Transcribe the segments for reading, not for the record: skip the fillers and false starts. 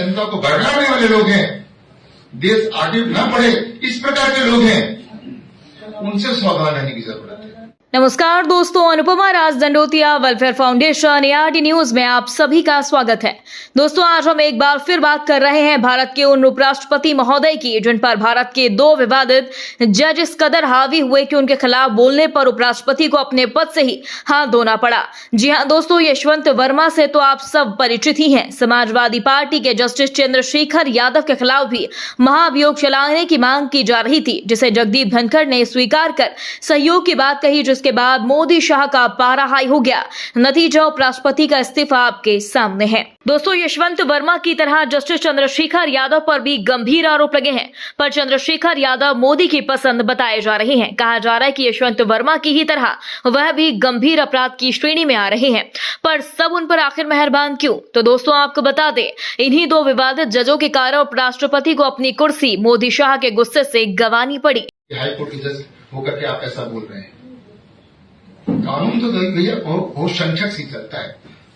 जनता को बरगलाने वाले लोग हैं, देश आगे न बढ़े इस प्रकार के लोग हैं, उनसे सावधान रहने की जरूरत है। नमस्कार दोस्तों, Anupama Raj Dandotiya welfare foundation ARD news में आप सभी का स्वागत है। दोस्तों, आज हम एक बार फिर बात कर रहे हैं भारत के उन उपराष्ट्रपति महोदय की जिन पर भारत के 2 विवादित जज इस कदर हावी हुए कि उनके खिलाफ बोलने पर उपराष्ट्रपति को अपने पद से ही हाथ धोना पड़ा। जी हां दोस्तों, यशवंत वर्मा से तो आप सब परिचित ही हैं। समाजवादी पार्टी के जस्टिस चंद्रशेखर यादव के खिलाफ भी महाभियोग चलाने की मांग की जा रही थी, जिसे जगदीप धनखड़ ने स्वीकार कर सहयोग की बात कही, जिसके बाद मोदी शाह का पारा हाई हो गया। नतीजा उपराष्ट्रपति का इस्तीफा आपके सामने है। दोस्तों, यशवंत वर्मा की तरह जस्टिस चंद्रशेखर यादव पर भी गंभीर आरोप लगे हैं, पर चंद्रशेखर यादव मोदी की पसंद बताए जा रहे हैं। कहा जा रहा है कि यशवंत वर्मा की ही तरह वह भी गंभीर अपराध की श्रेणी में आ रहे हैं, पर सब उन पर आखिर मेहरबान क्यों? तो दोस्तों, आपको बता दें, इन्हीं 2 विवादित जजों के कारण उपराष्ट्रपति को अपनी कुर्सी मोदी शाह के गुस्से से गंवानी पड़ी। हाईकोर्ट के जज होकर के आप ऐसा बोल रहे हैं। कानून तो भैया बहुत संख्यक सी चलता है।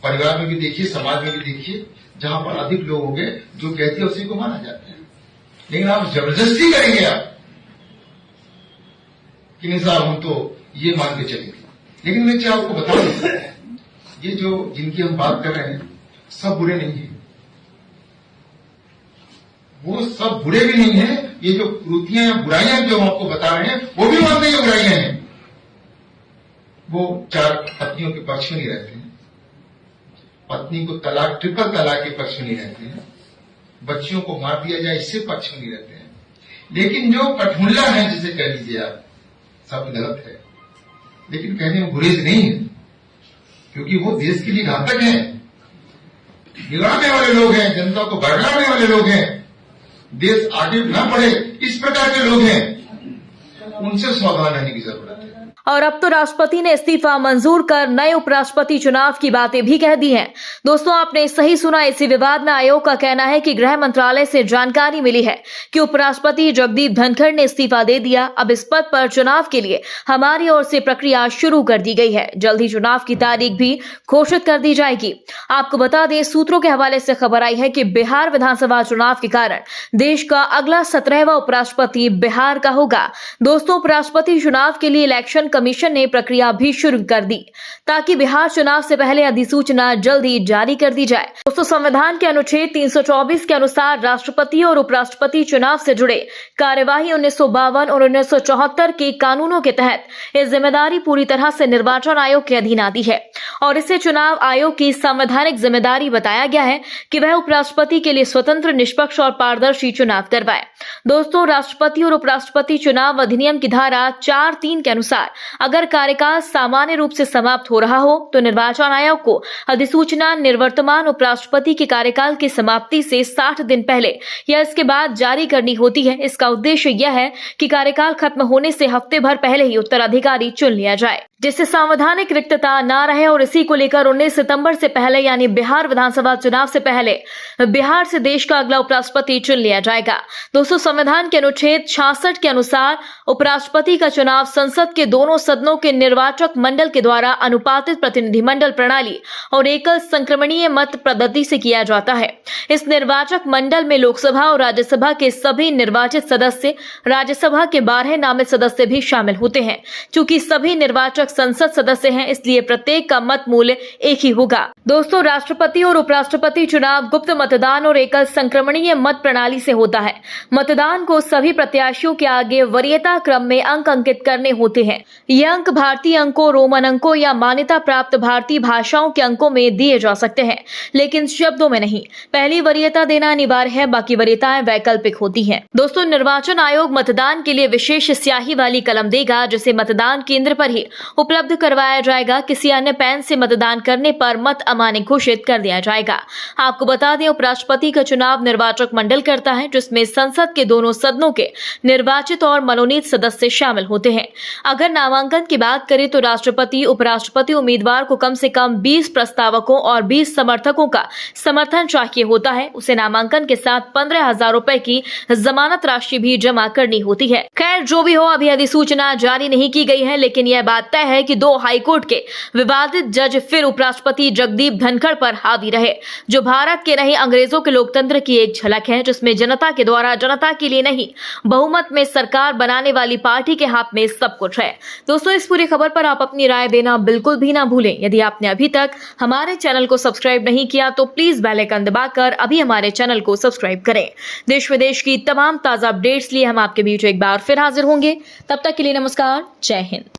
परिवार में भी देखिए, समाज में भी देखिए, जहां पर अधिक लोग होंगे जो कहते हैं उसी को माना जाता है। लेकिन आप जबरदस्ती करेंगे आप कि नहीं साहब हम तो ये मान के चलेंगे। लेकिन मैं क्या आपको बता दूं, ये जो जिनकी हम बात कर रहे हैं सब बुरे नहीं है, वो सब बुरे भी नहीं है। ये जो कृतियां या बुराइयां जो हम आपको बता रहे हैं वो भी मानते हैं बुराइयां हैं। वो 4 पत्नियों के पक्ष में नहीं रहते हैं, पत्नी को तलाक, ट्रिपल तलाक के पक्ष में नहीं रहते हैं, बच्चियों को मार दिया जाए इससे पक्ष में नहीं रहते हैं। लेकिन जो कठमुल्ला है, जिसे कह लीजिए आप, सब गलत है, लेकिन कहने में गुरेज नहीं है, क्योंकि वो देश के लिए घातक है, बिगाड़ने वाले लोग हैं, जनता को बरगलाने वाले लोग हैं, देश आगे न बढ़े इस प्रकार के लोग हैं, उनसे सावधान रहने की जरूरत है। और अब तो राष्ट्रपति ने इस्तीफा मंजूर कर नए उपराष्ट्रपति चुनाव की बातें भी कह दी हैं। दोस्तों, आपने सही सुना, इसी विवाद में आयोग का कहना है कि गृह मंत्रालय से जानकारी मिली है कि उपराष्ट्रपति जगदीप धनखड़ ने इस्तीफा दे दिया। अब इस पद पर चुनाव के लिए हमारी ओर से प्रक्रिया शुरू कर दी गई है। जल्द ही चुनाव की तारीख भी घोषित कर दी जाएगी। आपको बता दें, सूत्रों के हवाले से खबर आई है कि बिहार विधानसभा चुनाव के कारण देश का अगला 17वां उपराष्ट्रपति बिहार का होगा। दोस्तों, उपराष्ट्रपति चुनाव के लिए इलेक्शन कमीशन ने प्रक्रिया भी शुरू कर दी ताकि बिहार चुनाव से पहले अधिसूचना जल्द ही जारी कर दी जाए। दोस्तों, संविधान के अनुच्छेद 324 के अनुसार राष्ट्रपति और उपराष्ट्रपति चुनाव से जुड़े कार्यवाही 1952 और 1974 के कानूनों के तहत ये जिम्मेदारी पूरी तरह से निर्वाचन आयोग के अधीन आती है और इसे चुनाव आयोग की संवैधानिक जिम्मेदारी बताया गया है कि वह उपराष्ट्रपति के लिए स्वतंत्र, निष्पक्ष और पारदर्शी चुनाव करवाए। दोस्तों, राष्ट्रपति और उपराष्ट्रपति चुनाव अधिनियम की धारा 4(3) के अनुसार अगर कार्यकाल सामान्य रूप से समाप्त हो रहा हो तो निर्वाचन आयोग को अधिसूचना निवर्तमान उपराष्ट्रपति के कार्यकाल की समाप्ति से 60 दिन पहले या इसके बाद जारी करनी होती है। इसका उद्देश्य यह है कि कार्यकाल खत्म होने से हफ्ते भर पहले ही उत्तराधिकारी चुन लिया जाए, जिससे संवैधानिक रिक्तता न रहे। और इसी को लेकर 19 सितंबर से पहले यानी बिहार विधानसभा चुनाव से पहले बिहार से देश का अगला उपराष्ट्रपति चुन लिया जाएगा। दोस्तों, संविधान के अनुच्छेद 66 के अनुसार उपराष्ट्रपति का चुनाव संसद के दोनों सदनों के निर्वाचक मंडल के द्वारा अनुपातित प्रतिनिधिमंडल प्रणाली और एकल संक्रमणीय मत पद्धति से किया जाता है। इस निर्वाचक मंडल में लोकसभा और राज्यसभा के सभी निर्वाचित सदस्य, राज्यसभा के 12 नामित सदस्य भी शामिल होते हैं। चूंकि सभी निर्वाचक संसद सदस्य हैं, इसलिए प्रत्येक का मत मूल्य एक ही होगा। दोस्तों, राष्ट्रपति और उपराष्ट्रपति चुनाव गुप्त मतदान और एकल संक्रमणीय मत प्रणाली से होता है। मतदान को सभी प्रत्याशियों के आगे वरीयता क्रम में अंक अंकित करने होते हैं। ये अंक भारतीय अंकों, रोमन अंकों या मान्यता प्राप्त भारतीय भाषाओं के अंकों में दिए जा सकते हैं, लेकिन शब्दों में नहीं। पहली वरीयता देना अनिवार्य है, बाकी वरीयताएं वैकल्पिक होती हैं। दोस्तों, निर्वाचन आयोग मतदान के लिए विशेष स्याही वाली कलम देगा, जिसे मतदान केंद्र पर ही उपलब्ध करवाया जाएगा। किसी अन्य पेन से मतदान करने पर मत अमान्य घोषित कर दिया जाएगा। आपको बता दें, उपराष्ट्रपति का चुनाव निर्वाचक मंडल करता है, जिसमें संसद के दोनों सदनों के निर्वाचित और मनोनीत सदस्य शामिल होते हैं। अगर नामांकन की बात करें तो राष्ट्रपति उपराष्ट्रपति उम्मीदवार को कम से कम 20 प्रस्तावकों और 20 समर्थकों का समर्थन चाहिए होता है। उसे नामांकन के साथ 15,000 रुपए की जमानत राशि भी जमा करनी होती है। खैर जो भी हो, अभी अधिसूचना जारी नहीं की गई है, लेकिन यह बात तय है कि 2 हाईकोर्ट के विवादित जज फिर उपराष्ट्रपति जगदीप धनखड़ पर हावी रहे, जो भारत के नहीं अंग्रेजों के लोकतंत्र की एक झलक है, जिसमें जनता के द्वारा जनता के लिए नहीं बहुमत में सरकार बनाने वाली पार्टी के हाथ में सब कुछ है। दोस्तों, इस पूरी खबर पर आप अपनी राय देना बिल्कुल भी ना भूलें। यदि आपने अभी तक हमारे चैनल को सब्सक्राइब नहीं किया तो प्लीज बेल आइकन दबाकर अभी हमारे चैनल को सब्सक्राइब करें। देश विदेश की तमाम ताजा अपडेट्स लिए हम आपके बीच एक बार फिर हाजिर होंगे। तब तक के लिए नमस्कार, जय हिंद।